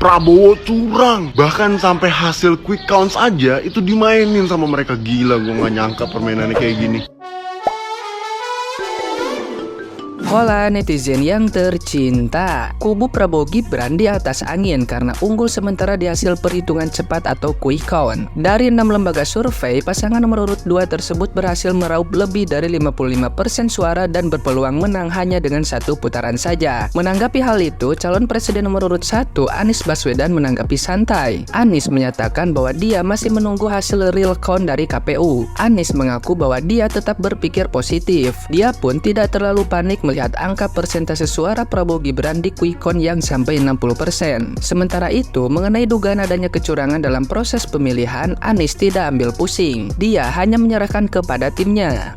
Prabowo curang. Bahkan sampai hasil quick counts aja itu dimainin sama mereka. Gila, gue gak nyangka permainannya kayak gini. Hola netizen yang tercinta, kubu Prabowo Gibran di atas angin karena unggul sementara di hasil perhitungan cepat atau quick count. Dari 6 lembaga survei, pasangan nomor urut 2 tersebut berhasil meraup lebih dari 55% suara dan berpeluang menang hanya dengan satu putaran saja. Menanggapi hal itu, calon presiden nomor urut 1 Anies Baswedan menanggapi santai. Anies menyatakan bahwa dia masih menunggu hasil real count dari KPU. Anies mengaku bahwa dia tetap berpikir positif. Dia pun tidak terlalu panik melihat angka persentase suara Prabowo Gibran di quick count yang sampai 60%. Sementara itu, mengenai dugaan adanya kecurangan dalam proses pemilihan, Anies tidak ambil pusing. Dia hanya menyerahkan kepada timnya.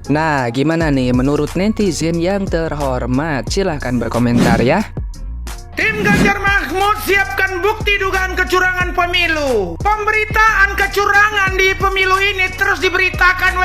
Nah, gimana nih menurut netizen yang terhormat? Silahkan berkomentar ya. Tim Ganjar Mahfud siapkan bukti dugaan kecurangan pemilu. Pemberitaan kecurangan di pemilu ini terus diberitakan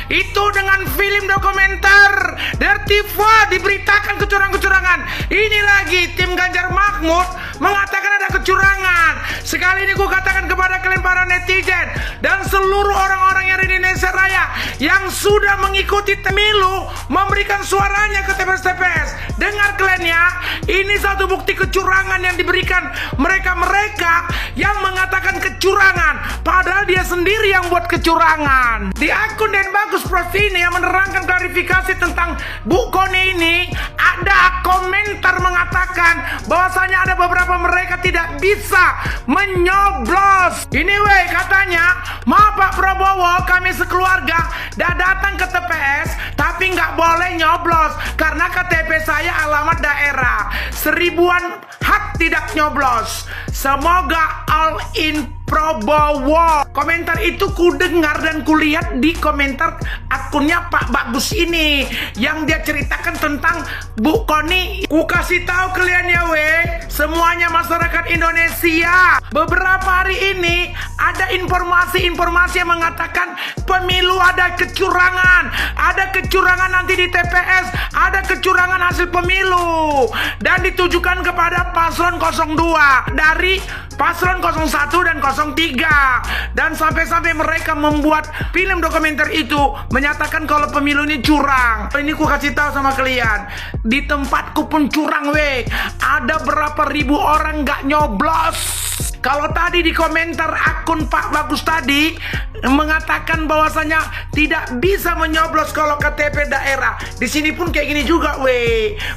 Itu dengan film dokumenter Dirty Four diberitakan kecurangan-kecurangan. Ini lagi tim Ganjar Mahfud mengatakan ada kecurangan. Sekali ini gue katakan kepada kalian para netizen dan seluruh orang-orang yang ada di Indonesia Raya yang sudah mengikuti pemilu, memberikan suaranya ke TPS-TPS. Dengar kalian ya, ini satu bukti kecurangan yang diberikan mereka-mereka yang mengatakan kecurangan, padahal dia sendiri yang buat kecurangan. Di akun Den Bagus Prof ini yang menerangkan klarifikasi tentang Bu Koni ini, ada komentar mengatakan bahwasanya ada beberapa mereka tidak bisa menyoblos. Ini katanya, maaf Pak Prabowo, kami sekeluarga dah datang ke TPS tapi nggak boleh nyoblos karena KTP saya alamat daerah. Seribuan hak tidak nyoblos. Semoga all in Prabowo. Komentar itu ku dengar dan kulihat di komentar akunnya Pak Bagus ini yang dia ceritakan tentang Bu Koni. Ku kasih tahu kalian ya semuanya masyarakat Indonesia. Beberapa hari ini ada informasi-informasi yang mengatakan pemilu ada kecurangan. Ada kecurangan nanti di TPS, ada kecurangan hasil pemilu dan ditujukan kepada paslon 02 dari paslon 01 dan 03, dan sampai-sampai mereka membuat film dokumenter itu menyatakan kalau pemilu ini curang. Ini ku kasih tahu sama kalian, di tempatku pun curang ada berapa ribu orang nggak nyoblos. Kalau tadi di komentar akun Pak Bagus tadi mengatakan bahwasanya tidak bisa menyoblos kalau KTP daerah, di sini pun kayak gini juga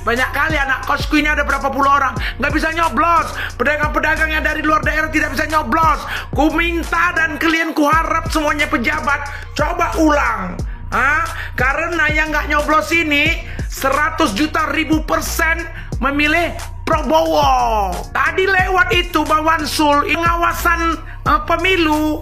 banyak kali anak kosku ini ada berapa puluh orang nggak bisa nyoblos. Pedagang-pedagang yang dari luar daerah tidak bisa nyoblos. Ku minta dan kalian ku harap semuanya pejabat coba ulang, karena yang nggak nyoblos ini 100 juta ribu persen memilih Prabowo. Tadi lewat itu Bawaslu pengawasan pemilu.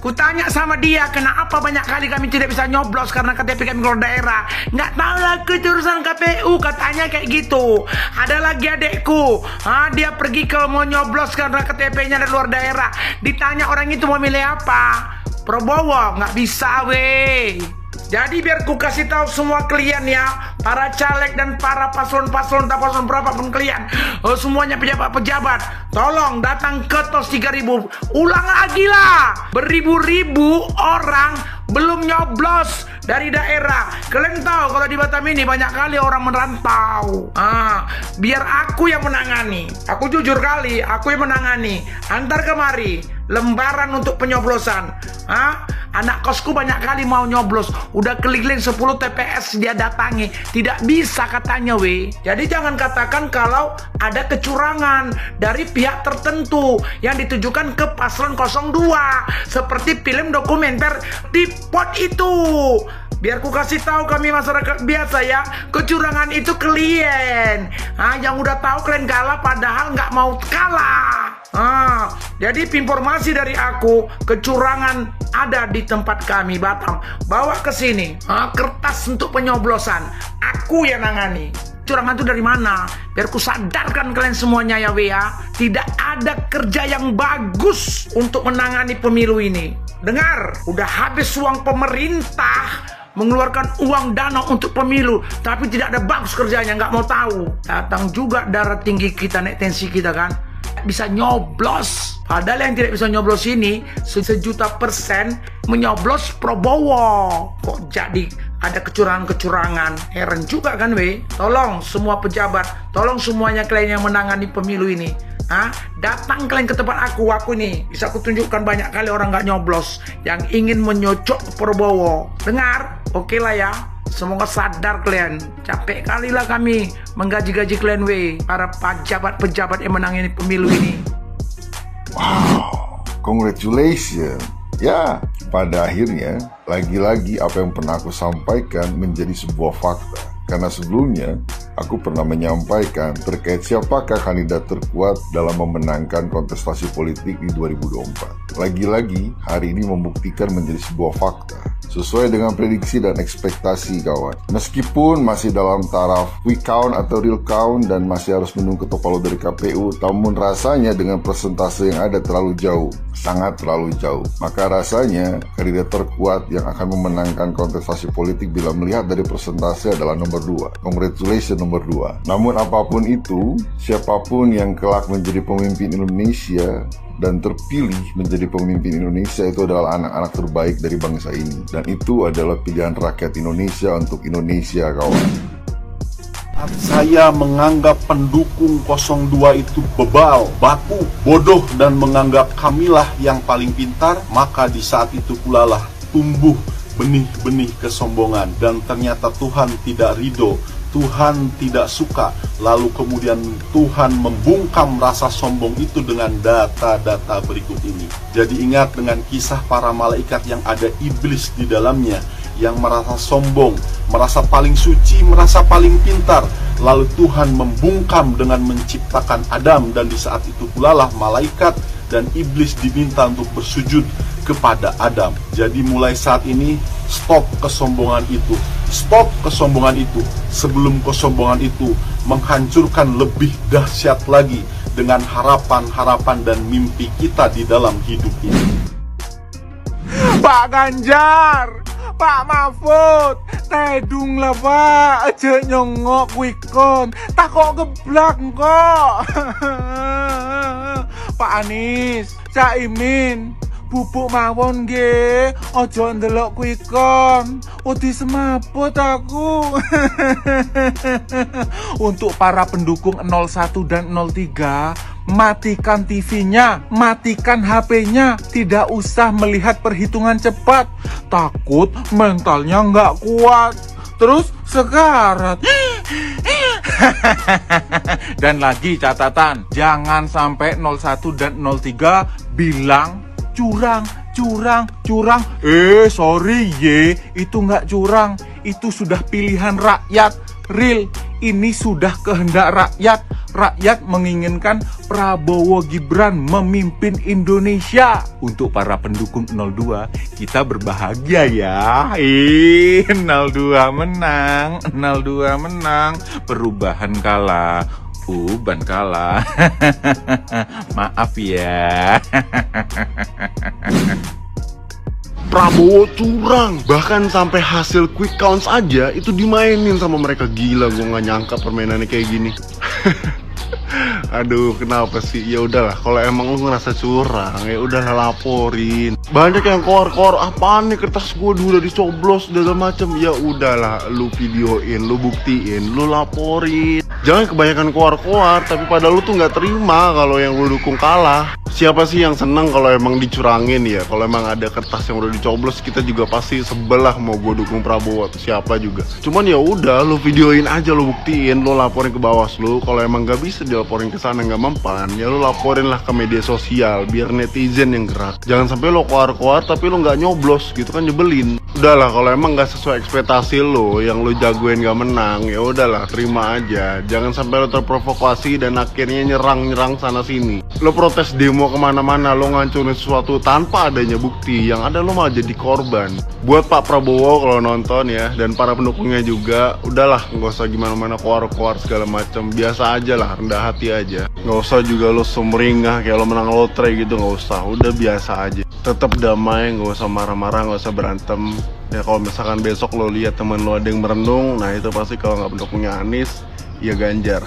Kutanya sama dia, kenapa banyak kali kami tidak bisa nyoblos karena KTP kami keluar daerah. Nggak tahu lah itu urusan KPU, katanya kayak gitu. Ada lagi adekku, dia pergi ke mau nyoblos karena KTP-nya dari luar daerah. Ditanya orang itu mau milih apa, Prabowo, nggak bisa Jadi biar ku kasih tahu semua kalian ya, para caleg dan para paslon-paslon berapapun kalian, semuanya pejabat-pejabat, tolong datang ke TOS 3000. Ulang lagi lah, beribu-ribu orang belum nyoblos dari daerah. Kalian tahu kalau di Batam ini banyak kali orang merantau. Biar aku yang menangani. Aku jujur kali, aku yang menangani. Antar kemari lembaran untuk penyoblosan. Anak kosku banyak kali mau nyoblos, udah keliling 10 TPS dia datangi, tidak bisa katanya Jadi jangan katakan kalau ada kecurangan dari pihak tertentu yang ditujukan ke paslon 02 seperti film dokumenter di pot itu. Biar ku kasih tahu kami masyarakat biasa ya, kecurangan itu kalian. Yang udah tahu kalian kalah padahal nggak mau kalah. Jadi informasi dari aku, kecurangan ada di tempat kami Batam. Bawa ke sini kertas untuk penyoblosan. Aku yang nangani. Curangan itu dari mana? Biar ku sadarkan kalian semuanya ya tidak ada kerja yang bagus untuk menangani pemilu ini. Dengar, udah habis uang pemerintah mengeluarkan uang dana untuk pemilu, tapi tidak ada bagus kerjanya, nggak mau tahu. Datang juga darah tinggi kita, naik tensi kita kan, bisa nyoblos. Padahal yang tidak bisa nyoblos ini 1.000.000% menyoblos Prabowo. Kok jadi ada kecurangan-kecurangan? Heran juga kan weh. Tolong semua pejabat, tolong semuanya kalian yang menangani pemilu ini, datang kalian ke tempat aku nih bisa aku tunjukkan banyak kali orang nggak nyoblos yang ingin menyocok Prabowo. Dengar? Oke lah ya. Semoga sadar kalian. Capek kali lah kami menggaji-gaji kalian para pejabat-pejabat yang menangani pemilu ini. Wow, congratulations. Ya, pada akhirnya lagi-lagi apa yang pernah aku sampaikan menjadi sebuah fakta. Karena sebelumnya aku pernah menyampaikan terkait siapakah kandidat terkuat dalam memenangkan kontestasi politik di 2024. Lagi-lagi hari ini membuktikan menjadi sebuah fakta sesuai dengan prediksi dan ekspektasi kawan. Meskipun masih dalam taraf quick count atau real count dan masih harus menunggu ketok palu dari KPU, namun rasanya dengan persentase yang ada terlalu jauh, sangat terlalu jauh. Maka rasanya kandidat terkuat yang akan memenangkan kontestasi politik bila melihat dari persentase adalah nomor 2. Congratulations nomor 2. Namun apapun itu, siapapun yang kelak menjadi pemimpin Indonesia dan terpilih menjadi pemimpin Indonesia itu adalah anak-anak terbaik dari bangsa ini. Dan itu adalah pilihan rakyat Indonesia untuk Indonesia kawan. Saya menganggap pendukung 02 itu bebal, batu, bodoh dan menganggap kamilah yang paling pintar, maka di saat itu pula lah tumbuh benih-benih kesombongan dan ternyata Tuhan tidak ridho. Tuhan tidak suka, lalu kemudian Tuhan membungkam rasa sombong itu dengan data-data berikut ini. Jadi ingat dengan kisah para malaikat yang ada iblis di dalamnya, yang merasa sombong, merasa paling suci, merasa paling pintar. Lalu Tuhan membungkam dengan menciptakan Adam, dan di saat itu pula lah malaikat dan iblis diminta untuk bersujud kepada Adam. Jadi mulai saat ini stop kesombongan itu. Stop kesombongan itu sebelum kesombongan itu menghancurkan lebih dahsyat lagi dengan harapan-harapan dan mimpi kita di dalam hidup ini. Pak Ganjar, Pak Mahfud, tedung lah Pak, aja nyongok wikon, tak kok geblak kok. Pak Anies, Caimin, bubuk mawon nggih, ojo ndelok kuikon, wedi semaput aku. Untuk para pendukung 01 dan 03, matikan TV-nya, matikan HP-nya, tidak usah melihat perhitungan cepat, takut mentalnya nggak kuat, terus sekarat. Dan lagi catatan, jangan sampai 01 dan 03 bilang curang. Sorry itu nggak curang, itu sudah pilihan rakyat. Real, ini sudah kehendak rakyat. Rakyat menginginkan Prabowo Gibran memimpin Indonesia. Untuk para pendukung 02, kita berbahagia ya. 02 menang, 02 menang. Perubahan kalah, Uban kalah. Maaf ya. Prabowo curang, bahkan sampai hasil quick counts aja itu dimainin sama mereka. Gila, gue nggak nyangka permainannya kayak gini. Aduh, kenapa sih? Ya udahlah, kalau emang lu ngerasa curang, ya udahlah laporin. Banyak yang koar-koar, apaan nih kertas gue udah dicoblos segala macem. Ya udahlah, lu videoin, lu buktiin, lu laporin. Jangan kebanyakan koar-koar, tapi pada lu tuh nggak terima kalau yang lu dukung kalah. Siapa sih yang seneng kalau emang dicurangin ya? Kalau emang ada kertas yang udah dicoblos, kita juga pasti sebel lah mau gue dukung Prabowo atau siapa juga. Cuman ya udah, lu videoin aja, lu buktiin, lu laporin ke Bawaslu. Kalau emang nggak bisa dilaporin ke sana, nggak mempan, ya lu laporin lah ke media sosial biar netizen yang gerak. Jangan sampai lo koar-koar tapi lo nggak nyoblos, gitu kan nyebelin. Udahlah, kalau emang nggak sesuai ekspektasi lo, yang lo jagoin nggak menang, ya udahlah terima aja. Jangan sampai lo terprovokasi dan akhirnya nyerang sana sini. Lo protes demo kemana-mana, lo ngancurin sesuatu tanpa adanya bukti, yang ada lo malah jadi korban. Buat Pak Prabowo kalau nonton ya, dan para pendukungnya juga, udahlah nggak usah gimana-mana koar-koar segala macam, biasa aja lah, rendah hati aja. Nggak usah juga lo sumringah kayak lo menang lotre gitu, nggak usah, udah biasa aja. Tetap damai, nggak usah marah-marah, nggak usah berantem. Ya kalau misalkan besok lo lihat temen lo ada yang merenung, nah itu pasti kalau nggak pendukungnya Anies, ya Ganjar.